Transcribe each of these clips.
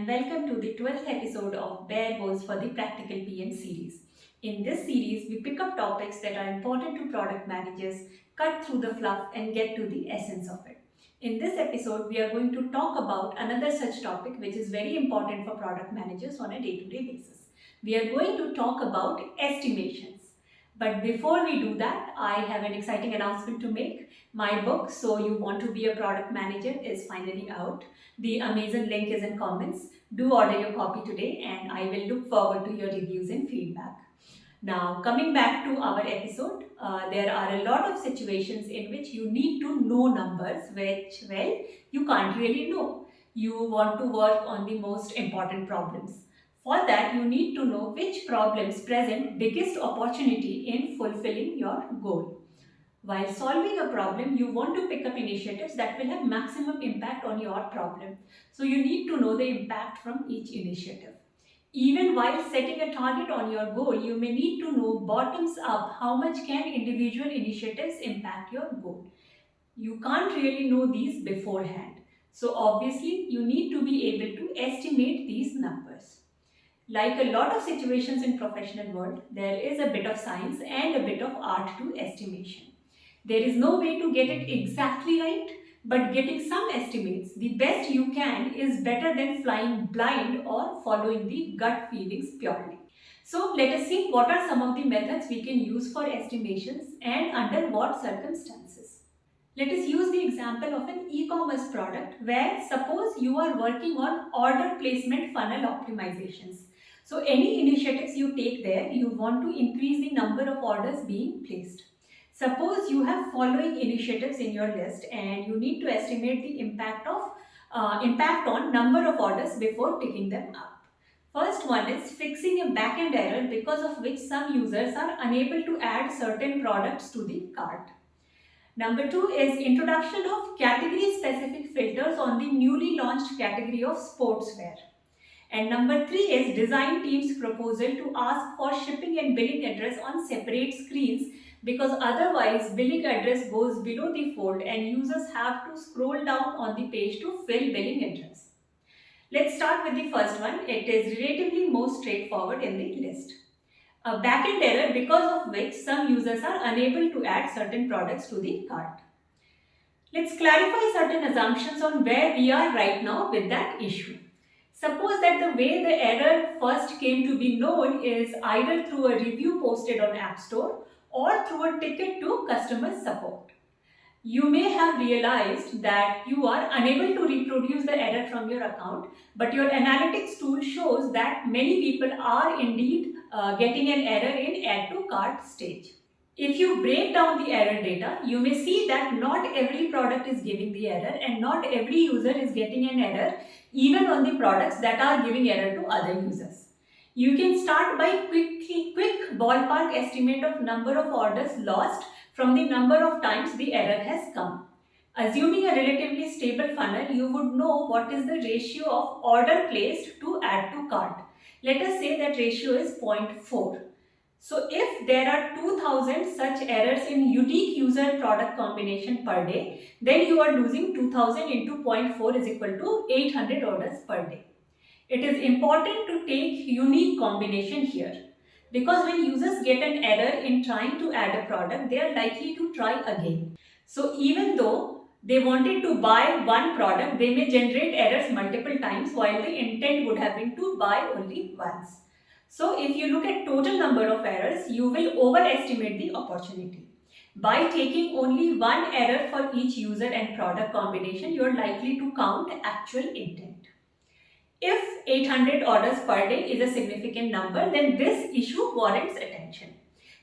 and welcome to the 12th episode of Barebones for the Practical PM series. In this series, we pick up topics that are important to product managers, cut through the fluff, and get to the essence of it. In this episode, we are going to talk about another such topic which is very important for product managers on a day-to-day basis. We are going to talk about estimations. But before we do that, I have an exciting announcement to make. My book, So You Want to Be a Product Manager, is finally out. The Amazon link is in comments. Do order your copy today and I will look forward to your reviews and feedback. Now, coming back to our episode, there are a lot of situations in which you need to know numbers, which, well, you can't really know. You want to work on the most important problems. For that, you need to know which problems present biggest opportunity in fulfilling your goal. While solving a problem, you want to pick up initiatives that will have maximum impact on your problem. So you need to know the impact from each initiative. Even while setting a target on your goal, you may need to know bottoms up how much can individual initiatives impact your goal. You can't really know these beforehand. So obviously, you need to be able to estimate these numbers. Like a lot of situations in professional world, there is a bit of science and a bit of art to estimation. There is no way to get it exactly right, but getting some estimates, the best you can, is better than flying blind or following the gut feelings purely. So let us see what are some of the methods we can use for estimations and under what circumstances. Let us use the example of an e-commerce product where suppose you are working on order placement funnel optimizations. So any initiatives you take there, you want to increase the number of orders being placed. Suppose you have following initiatives in your list and you need to estimate the impact on number of orders before picking them up. First one is fixing a backend error because of which some users are unable to add certain products to the cart. Number two is introduction of category specific filters on the newly launched category of sportswear. And number three is design team's proposal to ask for shipping and billing address on separate screens because otherwise billing address goes below the fold and users have to scroll down on the page to fill billing address. Let's start with the first one. It is relatively most straightforward in the list. A backend error because of which some users are unable to add certain products to the cart. Let's clarify certain assumptions on where we are right now with that issue. Suppose that the way the error first came to be known is either through a review posted on App Store or through a ticket to customer support. You may have realized that you are unable to reproduce the error from your account, but your analytics tool shows that many people are indeed getting an error in add to cart stage. If you break down the error data, you may see that not every product is giving the error and not every user is getting an error even on the products that are giving error to other users. You can start by quick ballpark estimate of number of orders lost from the number of times the error has come. Assuming a relatively stable funnel, you would know what is the ratio of order placed to add to cart. Let us say that ratio is 0.4. So if there are 2000 such errors in unique user product combination per day, then you are losing 2000 into 0.4 is equal to 800 orders per day. It is important to take unique combination here because when users get an error in trying to add a product, they are likely to try again. So even though they wanted to buy one product, they may generate errors multiple times while the intent would have been to buy only once. So if you look at total number of errors, you will overestimate the opportunity. By taking only one error for each user and product combination, you are likely to count actual intent. If 800 orders per day is a significant number, then this issue warrants attention.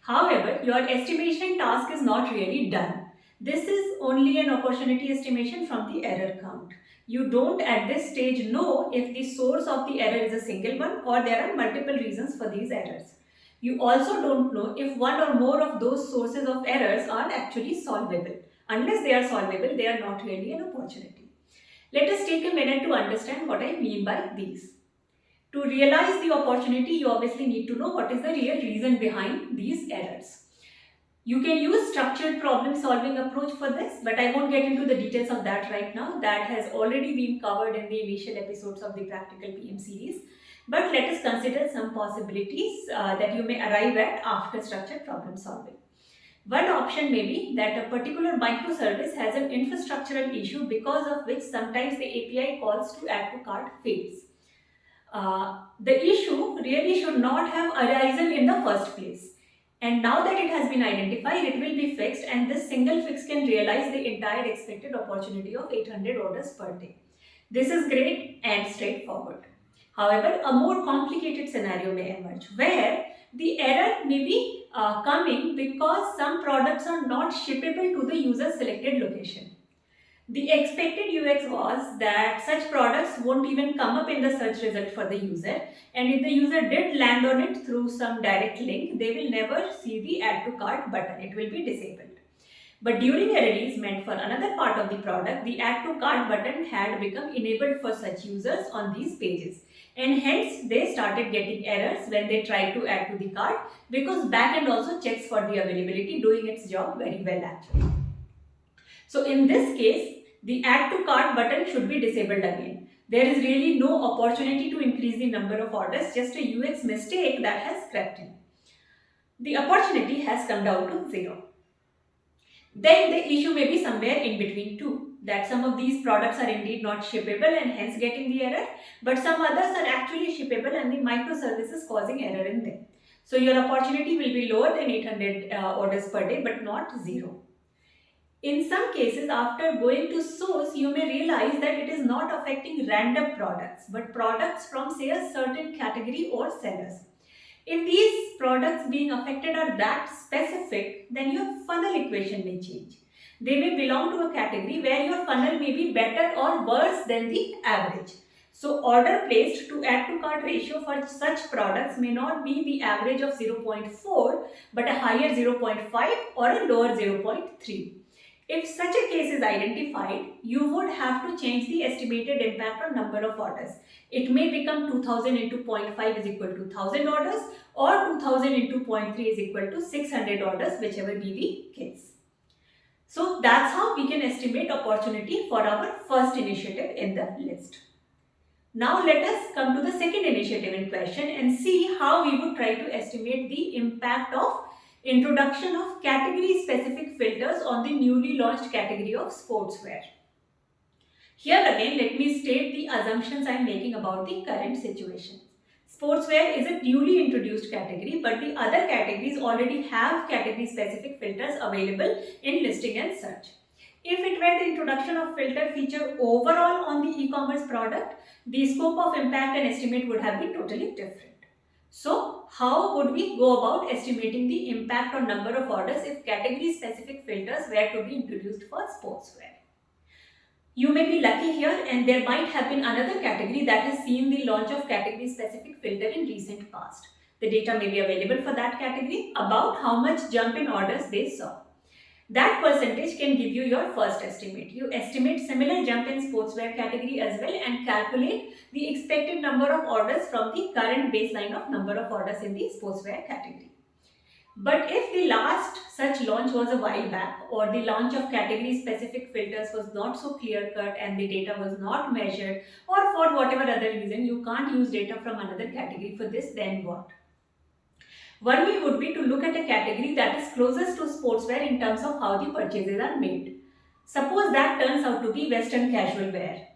However, your estimation task is not really done. This is only an opportunity estimation from the error count. You don't at this stage know if the source of the error is a single one or there are multiple reasons for these errors. You also don't know if one or more of those sources of errors are actually solvable. Unless they are solvable, they are not really an opportunity. Let us take a minute to understand what I mean by these. To realize the opportunity, you obviously need to know what is the real reason behind these errors. You can use structured problem solving approach for this, but I won't get into the details of that right now. That has already been covered in the initial episodes of the Practical PM series. But let us consider some possibilities that you may arrive at after structured problem solving. One option may be that a particular microservice has an infrastructural issue because of which sometimes the API calls to add to cart fails. The issue really should not have arisen in the first place. And now that it has been identified, it will be fixed, and this single fix can realize the entire expected opportunity of 800 orders per day. This is great and straightforward. However, a more complicated scenario may emerge where the error may be coming because some products are not shippable to the user selected location. The expected UX was that such products won't even come up in the search result for the user, and if the user did land on it through some direct link, they will never see the add to cart button. It will be disabled. But during a release meant for another part of the product, the add to cart button had become enabled for such users on these pages, and hence they started getting errors when they tried to add to the cart, because backend also checks for the availability, doing its job very well actually. So in this case, the add to cart button should be disabled again. There is really no opportunity to increase the number of orders, just a UX mistake that has crept in. The opportunity has come down to 0. Then the issue may be somewhere in between too, that some of these products are indeed not shippable and hence getting the error, but some others are actually shippable and the microservice is causing error in them. So your opportunity will be lower than 800 orders per day, but not 0. In some cases, after going to source, you may realize that it is not affecting random products, but products from, say, a certain category or sellers. If these products being affected are that specific, then your funnel equation may change. They may belong to a category where your funnel may be better or worse than the average. So order placed to add to cart ratio for such products may not be the average of 0.4, but a higher 0.5 or a lower 0.3. If such a case is identified, you would have to change the estimated impact on number of orders. It may become 2000 into 0.5 is equal to 1000 orders, or 2000 into 0.3 is equal to 600 orders, whichever be the case. So that's how we can estimate opportunity for our first initiative in the list. Now let us come to the second initiative in question and see how we would try to estimate the impact of introduction of category specific filters on the newly launched category of sportswear. Here again, let me state the assumptions I am making about the current situation. Sportswear is a newly introduced category, but the other categories already have category specific filters available in listing and search. If it were the introduction of filter feature overall on the e-commerce product, the scope of impact and estimate would have been totally different. So, how would we go about estimating the impact on number of orders if category specific filters were to be introduced for sportswear? You may be lucky here, and there might have been another category that has seen the launch of category specific filter in recent past. The data may be available for that category about how much jump in orders they saw. That percentage can give you your first estimate. You estimate similar jump in sportswear category as well and calculate the expected number of orders from the current baseline of number of orders in the sportswear category. But if the last such launch was a while back, or the launch of category specific filters was not so clear cut and the data was not measured, or for whatever other reason you can't use data from another category for this, then what? One way would be to look at a category that is closest to sportswear in terms of how the purchases are made. Suppose that turns out to be western casual wear.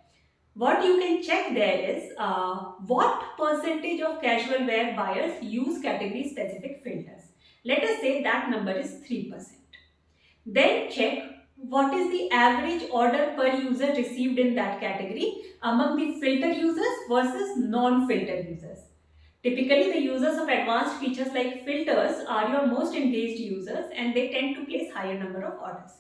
What you can check there is what percentage of casual wear buyers use category specific filters. Let us say that number is 3%. Then check what is the average order per user received in that category among the filter users versus non-filter users. Typically, the users of advanced features like filters are your most engaged users and they tend to place higher number of orders.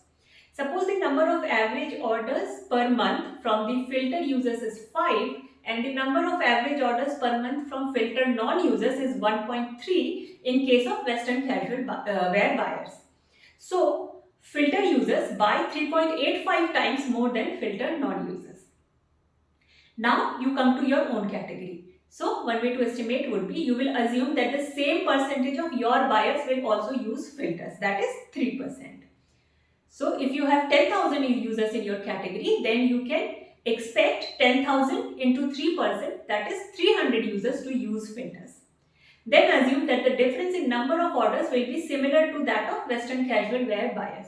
Suppose the number of average orders per month from the filter users is 5 and the number of average orders per month from filter non-users is 1.3 in case of western casual wear buyers. So, filter users buy 3.85 times more than filter non-users. Now, you come to your own category. So, one way to estimate would be you will assume that the same percentage of your buyers will also use filters, that is 3%. So if you have 10,000 users in your category, then you can expect 10,000 into 3%, that is 300 users to use filters. Then assume that the difference in number of orders will be similar to that of Western casual wear buyers.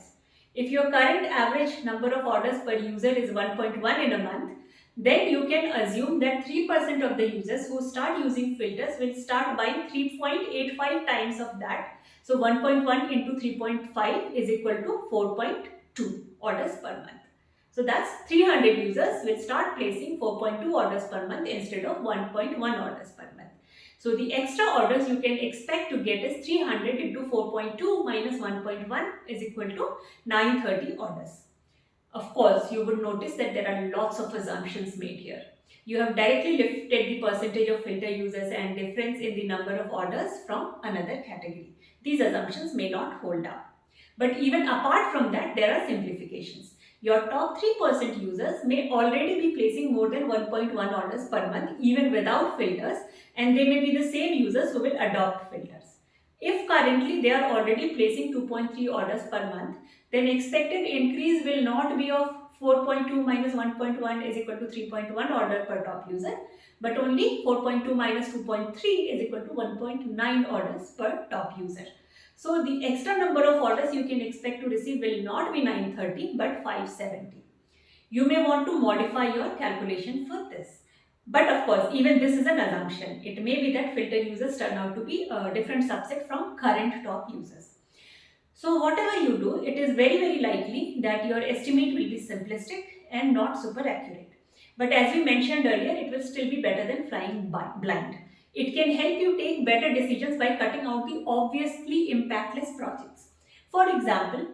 If your current average number of orders per user is 1.1 in a month, then you can assume that 3% of the users who start using filters will start buying 3.85 times of that. So 1.1 into 3.5 is equal to 4.2 orders per month. So that's 300 users will start placing 4.2 orders per month instead of 1.1 orders per month. So the extra orders you can expect to get is 300 into 4.2 minus 1.1 is equal to 930 orders. Of course, you would notice that there are lots of assumptions made here. You have directly lifted the percentage of filter users and difference in the number of orders from another category. These assumptions may not hold up. But even apart from that, there are simplifications. Your top 3% users may already be placing more than 1.1 orders per month even without filters, and they may be the same users who will adopt filters. If currently they are already placing 2.3 orders per month, then expected increase will not be of 4.2 minus 1.1 is equal to 3.1 order per top user, but only 4.2 minus 2.3 is equal to 1.9 orders per top user. So the extra number of orders you can expect to receive will not be 930 but 570. You may want to modify your calculation for this. But of course, even this is an assumption. It may be that filter users turn out to be a different subset from current top users. So whatever you do, it is very likely that your estimate will be simplistic and not super accurate. But as we mentioned earlier, it will still be better than flying blind. It can help you take better decisions by cutting out the obviously impactless projects. For example,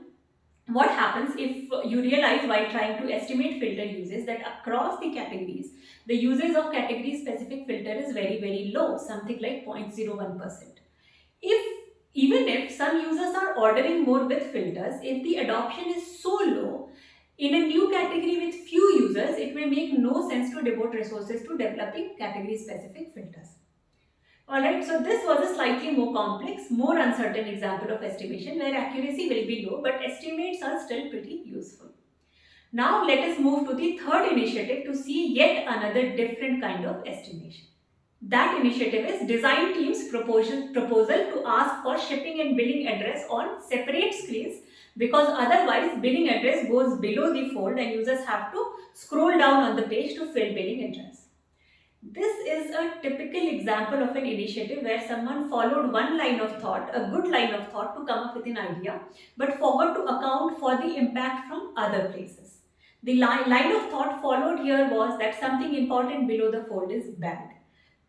what happens if you realize while trying to estimate filter uses that across the categories, the usage of category specific filter is very low, something like 0.01%. Even if some users are ordering more with filters, if the adoption is so low, in a new category with few users, it may make no sense to devote resources to developing category specific filters. Alright, so this was a slightly more complex, more uncertain example of estimation where accuracy will be low but estimates are still pretty useful. Now let us move to the third initiative to see yet another different kind of estimation. That initiative is design team's proposal to ask for shipping and billing address on separate screens, because otherwise billing address goes below the fold and users have to scroll down on the page to fill billing address. This is a typical example of an initiative where someone followed one line of thought, a good line of thought to come up with an idea, but forgot to account for the impact from other places. The line of thought followed here was that something important below the fold is bad.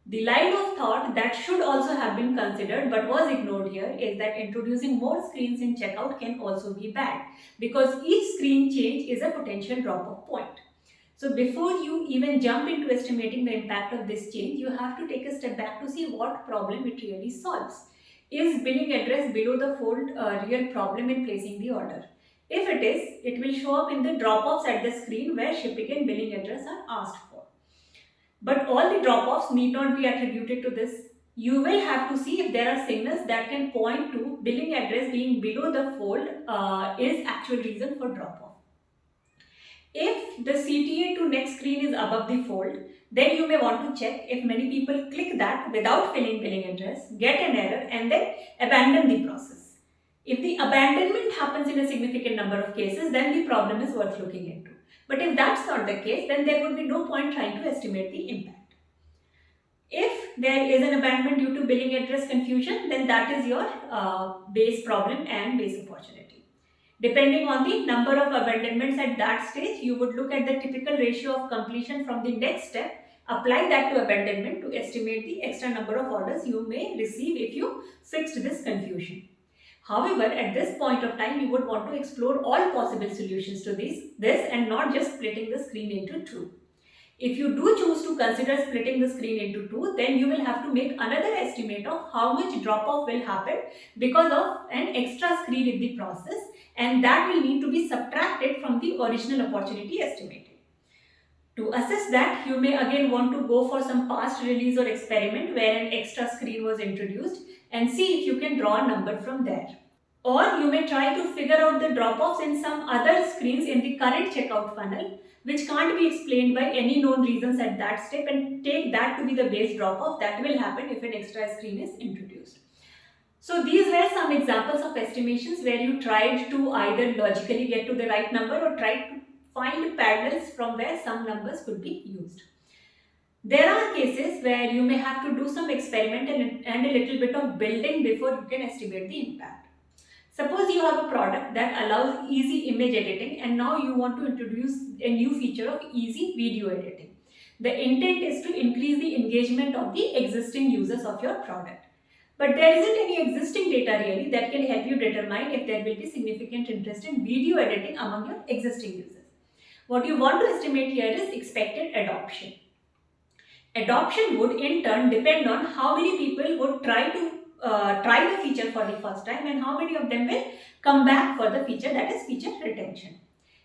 The line of thought that should also have been considered but was ignored here is that introducing more screens in checkout can also be bad, because each screen change is a potential drop-off point. So before you even jump into estimating the impact of this change, you have to take a step back to see what problem it really solves. Is billing address below the fold a real problem in placing the order? If it is, it will show up in the drop-offs at the screen where shipping and billing address are asked for. But all the drop-offs need not be attributed to this. You will have to see if there are signals that can point to billing address being below the fold is actual reason for drop-off. If the CTA to next screen is above the fold, then you may want to check if many people click that without filling billing address, get an error and then abandon the process. If the abandonment happens in a significant number of cases, then the problem is worth looking into. But if that's not the case, then there would be no point trying to estimate the impact. If there is an abandonment due to billing address confusion, then that is your base problem and base opportunity. Depending on the number of abandonments at that stage, you would look at the typical ratio of completion from the next step, apply that to abandonment to estimate the extra number of orders you may receive if you fixed this confusion. However, at this point of time, you would want to explore all possible solutions to this and not just splitting the screen into two. If you do choose to consider splitting the screen into two, then you will have to make another estimate of how much drop-off will happen because of an extra screen in the process, and that will need to be subtracted from the original opportunity estimated. To assess that, you may again want to go for some past release or experiment where an extra screen was introduced and see if you can draw a number from there. Or you may try to figure out the drop-offs in some other screens in the current checkout funnel, which can't be explained by any known reasons at that step, and take that to be the base drop-off that will happen if an extra screen is introduced. So these were some examples of estimations where you tried to either logically get to the right number or tried to find parallels from where some numbers could be used. There are cases where you may have to do some experiment and a little bit of building before you can estimate the impact. Suppose you have a product that allows easy image editing and now you want to introduce a new feature of easy video editing. The intent is to increase the engagement of the existing users of your product. But there isn't any existing data really that can help you determine if there will be significant interest in video editing among your existing users. What you want to estimate here is expected adoption. Adoption would in turn depend on how many people would try the feature for the first time and how many of them will come back for the feature, that is feature retention.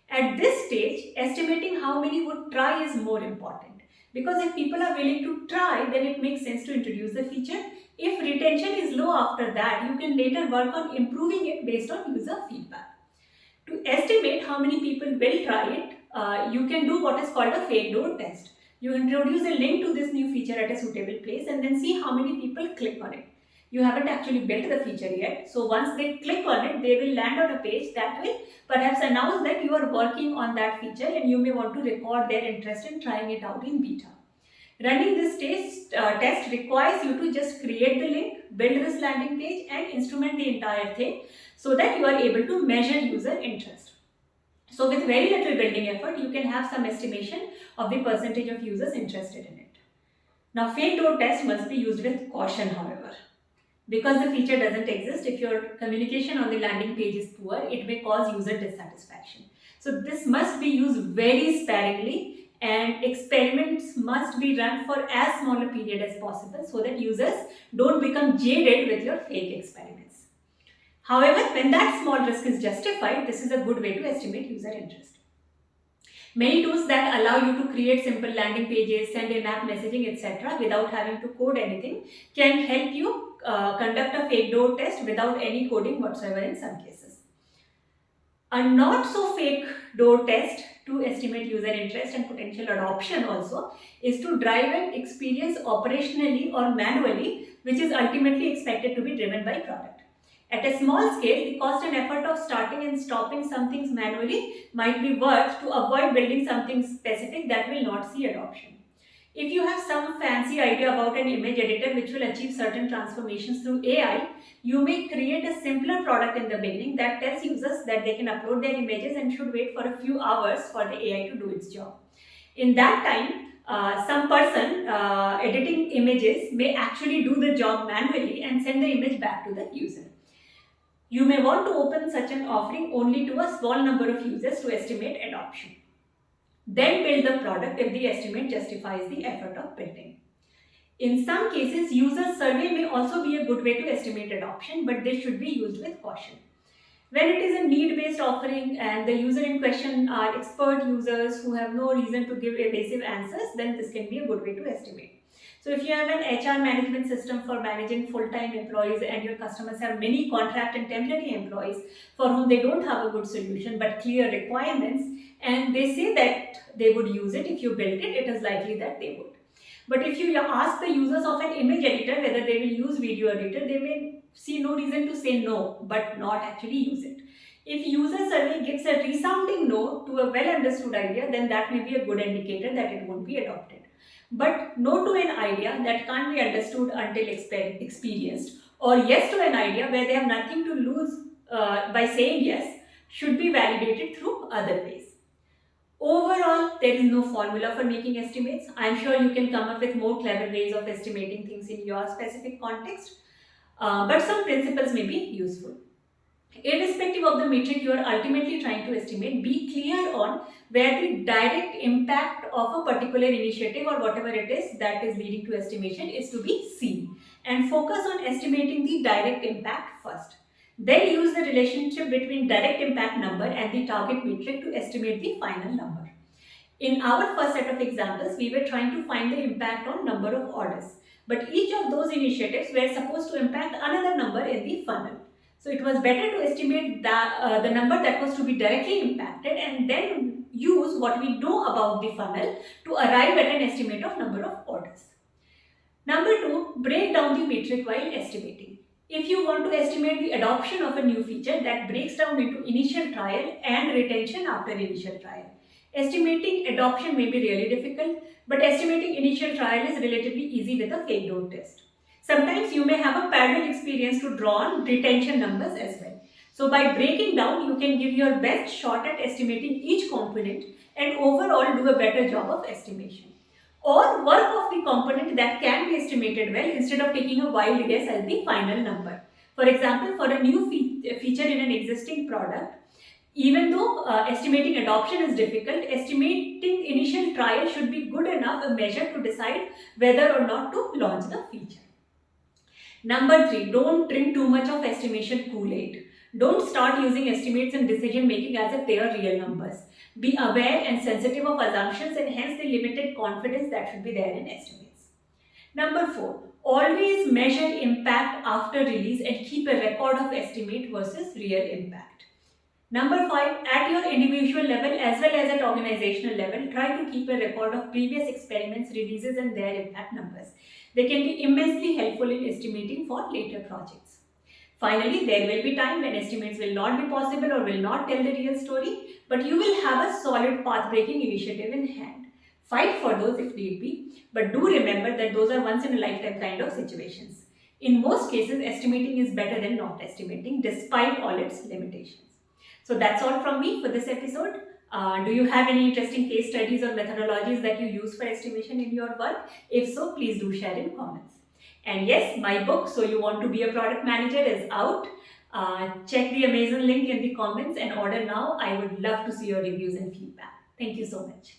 At this stage, estimating how many would try is more important, because if people are willing to try, then it makes sense to introduce the feature. If retention is low after that, you can later work on improving it based on user feedback. To estimate how many people will try it, you can do what is called a fake door test. You introduce a link to this new feature at a suitable place and then see how many people click on it. You haven't actually built the feature yet, so once they click on it, they will land on a page that will perhaps announce that you are working on that feature and you may want to record their interest in trying it out in beta. Running this test requires you to just create the link, build this landing page and instrument the entire thing so that you are able to measure user interest. So with very little building effort, you can have some estimation of the percentage of users interested in it. Now, fake door test must be used with caution, however. Because the feature doesn't exist, if your communication on the landing page is poor, it may cause user dissatisfaction. So this must be used very sparingly and experiments must be run for as small a period as possible so that users don't become jaded with your fake experiments. However, when that small risk is justified, this is a good way to estimate user interest. Many tools that allow you to create simple landing pages, send in-app messaging, etc. without having to code anything can help you conduct a fake door test without any coding whatsoever in some cases. A not so fake door test to estimate user interest and potential adoption also is to drive an experience operationally or manually, which is ultimately expected to be driven by product. At a small scale, the cost and effort of starting and stopping some things manually might be worth to avoid building something specific that will not see adoption. If you have some fancy idea about an image editor which will achieve certain transformations through AI, you may create a simpler product in the beginning that tells users that they can upload their images and should wait for a few hours for the AI to do its job. In that time, some person editing images may actually do the job manually and send the image back to the user. You may want to open such an offering only to a small number of users to estimate adoption. Then build the product if the estimate justifies the effort of building. In some cases, user survey may also be a good way to estimate adoption, but they should be used with caution. When it is a need-based offering and the user in question are expert users who have no reason to give evasive answers, then this can be a good way to estimate. So if you have an HR management system for managing full-time employees and your customers have many contract and temporary employees for whom they don't have a good solution but clear requirements, and they say that they would use it if you built it, it is likely that they would. But if you ask the users of an image editor whether they will use video editor, they may see no reason to say no, but not actually use it. If user survey gives a resounding no to a well understood idea, then that may be a good indicator that it won't be adopted. But no to an idea that can't be understood until experienced, or yes to an idea where they have nothing to lose by saying yes, should be validated through other ways. Overall, there is no formula for making estimates. I am sure you can come up with more clever ways of estimating things in your specific context, but some principles may be useful. Irrespective of the metric you are ultimately trying to estimate, be clear on where the direct impact of a particular initiative or whatever it is that is leading to estimation is to be seen, and focus on estimating the direct impact first. Then use the relationship between direct impact number and the target metric to estimate the final number. In our first set of examples, we were trying to find the impact on number of orders, but each of those initiatives were supposed to impact another number in the funnel. So it was better to estimate the number that was to be directly impacted and then use what we know about the funnel to arrive at an estimate of number of orders. Number two, break down the metric while estimating. If you want to estimate the adoption of a new feature, that breaks down into initial trial and retention after initial trial. Estimating adoption may be really difficult, but estimating initial trial is relatively easy with a fake load test. Sometimes you may have a parallel experience to draw on retention numbers as well. So by breaking down, you can give your best shot at estimating each component and overall do a better job of estimation. Or work off the component that can be estimated well instead of taking a wild guess as the final number. For example, for a new feature in an existing product, even though estimating adoption is difficult, estimating initial trial should be good enough a measure to decide whether or not to launch the feature. Number three, don't drink too much of estimation Kool-Aid. Don't start using estimates in decision making as if they are real numbers. Be aware and sensitive of assumptions and hence the limited confidence that should be there in estimates. Number four, always measure impact after release and keep a record of estimate versus real impact. Number five, at your individual level as well as at organizational level, try to keep a record of previous experiments, releases, and their impact numbers. They can be immensely helpful in estimating for later projects. Finally, there will be time when estimates will not be possible or will not tell the real story, but you will have a solid path-breaking initiative in hand. Fight for those if need be, but do remember that those are once in a lifetime kind of situations. In most cases, estimating is better than not estimating despite all its limitations. So that's all from me for this episode. Do you have any interesting case studies or methodologies that you use for estimation in your work? If so, please do share in comments. And yes, my book, So You Want to Be a Product Manager, is out. Check the Amazon link in the comments and order now. I would love to see your reviews and feedback. Thank you so much.